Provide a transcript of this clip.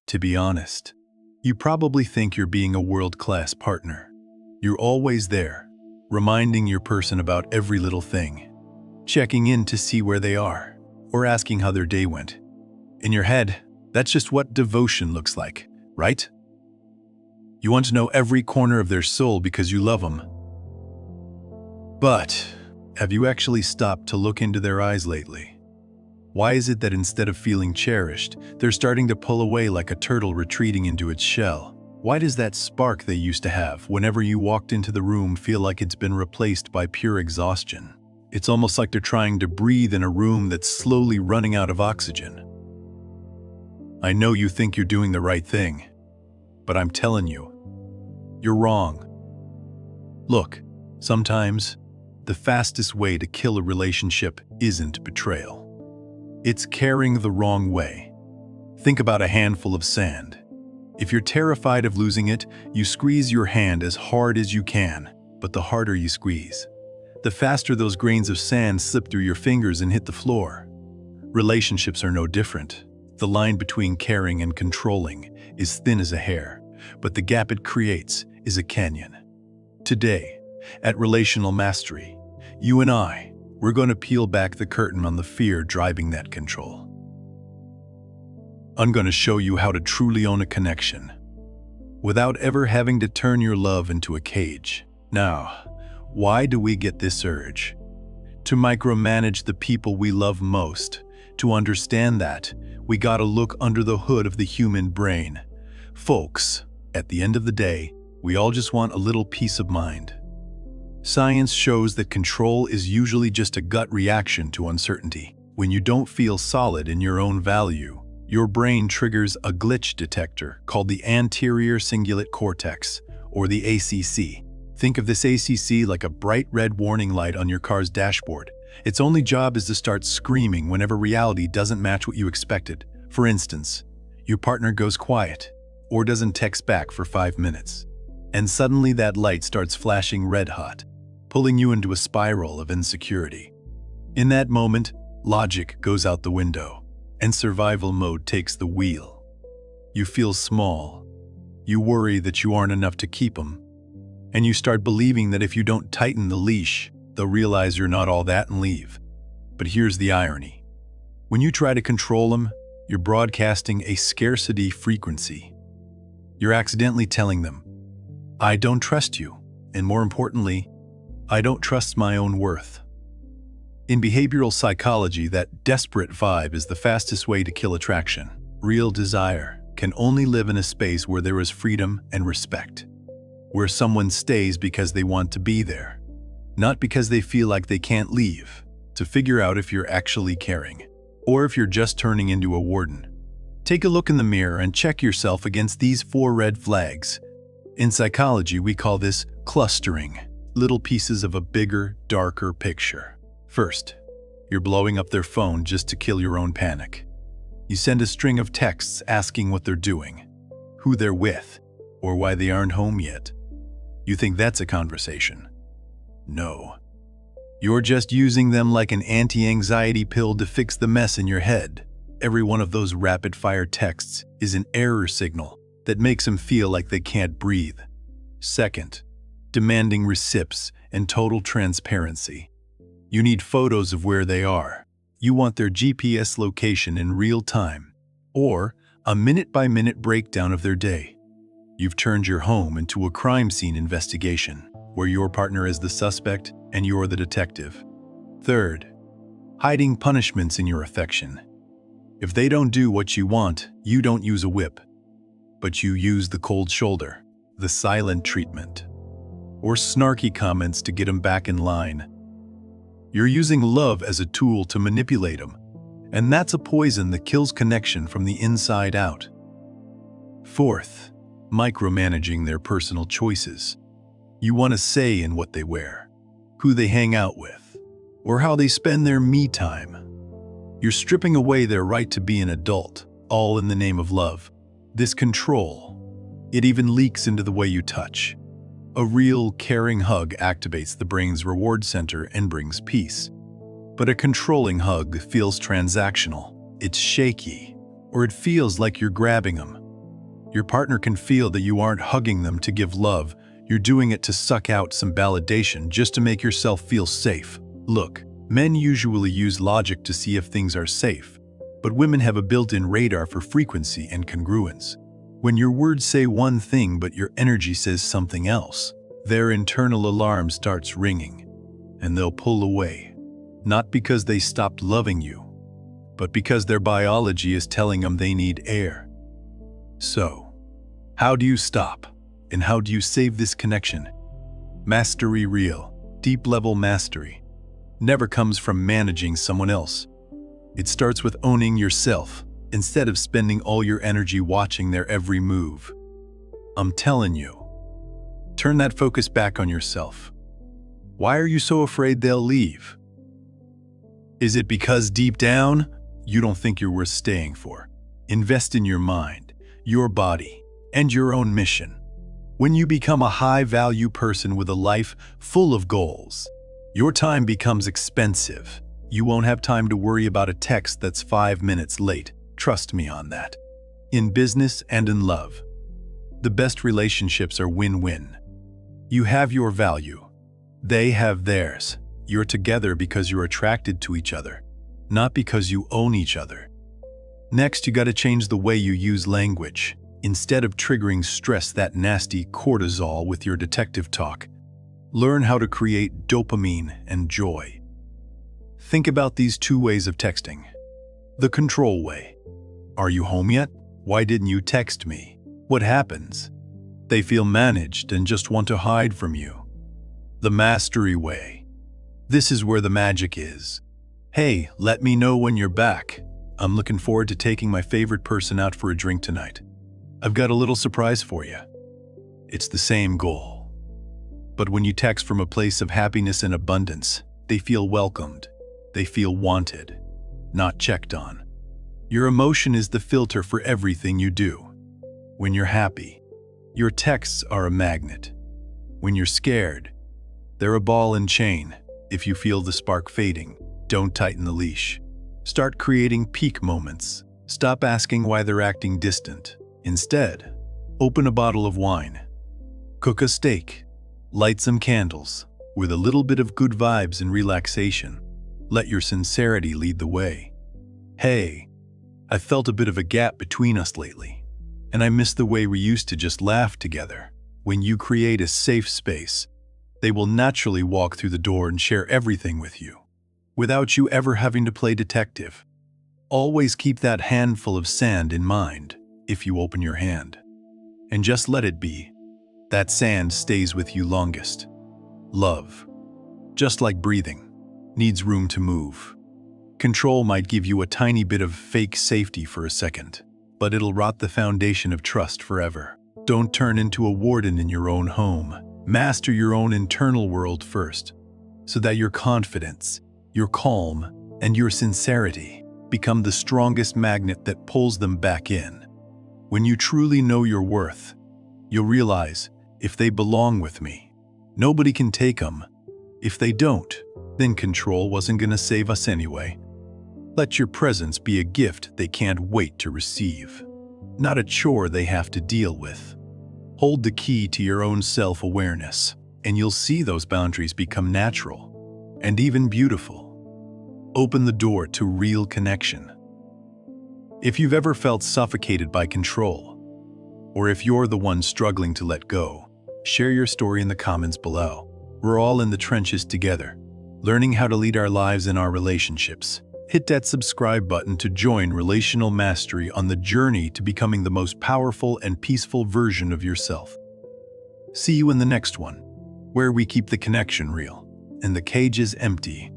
To be honest, you probably think you're being a world-class partner. You're always there, reminding your person about every little thing, checking in to see where they are, or asking how their day went. In your head, that's just what devotion looks like, right? You want to know every corner of their soul because you love them. But have you actually stopped to look into their eyes lately? Why is it that instead of feeling cherished, they're starting to pull away like a turtle retreating into its shell? Why does that spark they used to have whenever you walked into the room feel like it's been replaced by pure exhaustion? It's almost like they're trying to breathe in a room that's slowly running out of oxygen. I know you think you're doing the right thing, but I'm telling you, you're wrong. Look, sometimes the fastest way to kill a relationship isn't betrayal. It's caring the wrong way. Think about a handful of sand. If you're terrified of losing it, you squeeze your hand as hard as you can, but the harder you squeeze, the faster those grains of sand slip through your fingers and hit the floor. Relationships are no different. The line between caring and controlling is thin as a hair, but the gap it creates is a canyon. Today, at Relational Mastery, you and we're going to peel back the curtain on the fear driving that control. I'm going to show you how to truly own a connection without ever having to turn your love into a cage. Now, why do we get this urge? To micromanage the people we love most, to understand that we gotta look under the hood of the human brain. Folks, at the end of the day, we all just want a little peace of mind. Science shows that control is usually just a gut reaction to uncertainty. When you don't feel solid in your own value, your brain triggers a glitch detector called the Anterior Cingulate Cortex, or the ACC. Think of this ACC like a bright red warning light on your car's dashboard. Its only job is to start screaming whenever reality doesn't match what you expected. For instance, your partner goes quiet or doesn't text back for 5 minutes, and suddenly that light starts flashing red hot, pulling you into a spiral of insecurity. In that moment, logic goes out the window, and survival mode takes the wheel. You feel small. You worry that you aren't enough to keep them, and you start believing that if you don't tighten the leash, they'll realize you're not all that and leave. But here's the irony. When you try to control them, you're broadcasting a scarcity frequency. You're accidentally telling them, I don't trust you, and more importantly, I don't trust my own worth. In behavioral psychology, that desperate vibe is the fastest way to kill attraction. Real desire can only live in a space where there is freedom and respect, where someone stays because they want to be there, not because they feel like they can't leave. To figure out if you're actually caring, or if you're just turning into a warden, take a look in the mirror and check yourself against these 4 red flags. In psychology, we call this clustering, little pieces of a bigger, darker picture. First, you're blowing up their phone just to kill your own panic. You send a string of texts asking what they're doing, who they're with, or why they aren't home yet. You think that's a conversation? No. You're just using them like an anti-anxiety pill to fix the mess in your head. Every one of those rapid-fire texts is an error signal that makes them feel like they can't breathe. Second, demanding receipts and total transparency. You need photos of where they are. You want their GPS location in real time, or a minute-by-minute breakdown of their day. You've turned your home into a crime scene investigation, where your partner is the suspect and you're the detective. Third, hiding punishments in your affection. If they don't do what you want, you don't use a whip, but you use the cold shoulder, the silent treatment, or snarky comments to get them back in line. You're using love as a tool to manipulate them, and that's a poison that kills connection from the inside out. Fourth, micromanaging their personal choices. You want a say in what they wear, who they hang out with, or how they spend their me time. You're stripping away their right to be an adult, all in the name of love. This control, it even leaks into the way you touch. A real, caring hug activates the brain's reward center and brings peace. But a controlling hug feels transactional. It's shaky, or it feels like you're grabbing them. Your partner can feel that you aren't hugging them to give love, you're doing it to suck out some validation just to make yourself feel safe. Look, men usually use logic to see if things are safe, but women have a built-in radar for frequency and congruence. When your words say one thing but your energy says something else, their internal alarm starts ringing, and they'll pull away. Not because they stopped loving you, but because their biology is telling them they need air. So, how do you stop? And how do you save this connection? Mastery real, deep-level mastery, never comes from managing someone else. It starts with owning yourself, instead of spending all your energy watching their every move. I'm telling you, turn that focus back on yourself. Why are you so afraid they'll leave? Is it because deep down, you don't think you're worth staying for? Invest in your mind, your body, and your own mission. When you become a high-value person with a life full of goals, your time becomes expensive. You won't have time to worry about a text that's 5 minutes late. Trust me on that. In business and in love, the best relationships are win-win. You have your value. They have theirs. You're together because you're attracted to each other, not because you own each other. Next, you gotta change the way you use language. Instead of triggering stress, that nasty cortisol with your detective talk, learn how to create dopamine and joy. Think about these 2 ways of texting. The control way. Are you home yet? Why didn't you text me? What happens? They feel managed and just want to hide from you. The mastery way. This is where the magic is. Hey, let me know when you're back. I'm looking forward to taking my favorite person out for a drink tonight. I've got a little surprise for you. It's the same goal. But when you text from a place of happiness and abundance, they feel welcomed. They feel wanted, not checked on. Your emotion is the filter for everything you do. When you're happy, your texts are a magnet. When you're scared, they're a ball and chain. If you feel the spark fading, don't tighten the leash. Start creating peak moments. Stop asking why they're acting distant. Instead, open a bottle of wine. Cook a steak. Light some candles. With a little bit of good vibes and relaxation, let your sincerity lead the way. Hey, I felt a bit of a gap between us lately, and I miss the way we used to just laugh together. When you create a safe space, they will naturally walk through the door and share everything with you, without you ever having to play detective. Always keep that handful of sand in mind if you open your hand, and just let it be. That sand stays with you longest. Love, just like breathing, needs room to move. Control might give you a tiny bit of fake safety for a second, but it'll rot the foundation of trust forever. Don't turn into a warden in your own home. Master your own internal world first, so that your confidence, your calm, and your sincerity become the strongest magnet that pulls them back in. When you truly know your worth, you'll realize, if they belong with me, nobody can take them. If they don't, then control wasn't gonna save us anyway. Let your presence be a gift they can't wait to receive, not a chore they have to deal with. Hold the key to your own self-awareness, and you'll see those boundaries become natural and even beautiful. Open the door to real connection. If you've ever felt suffocated by control, or if you're the one struggling to let go, share your story in the comments below. We're all in the trenches together, learning how to lead our lives and our relationships. Hit that subscribe button to join Relational Mastery on the journey to becoming the most powerful and peaceful version of yourself. See you in the next one, where we keep the connection real and the cages empty.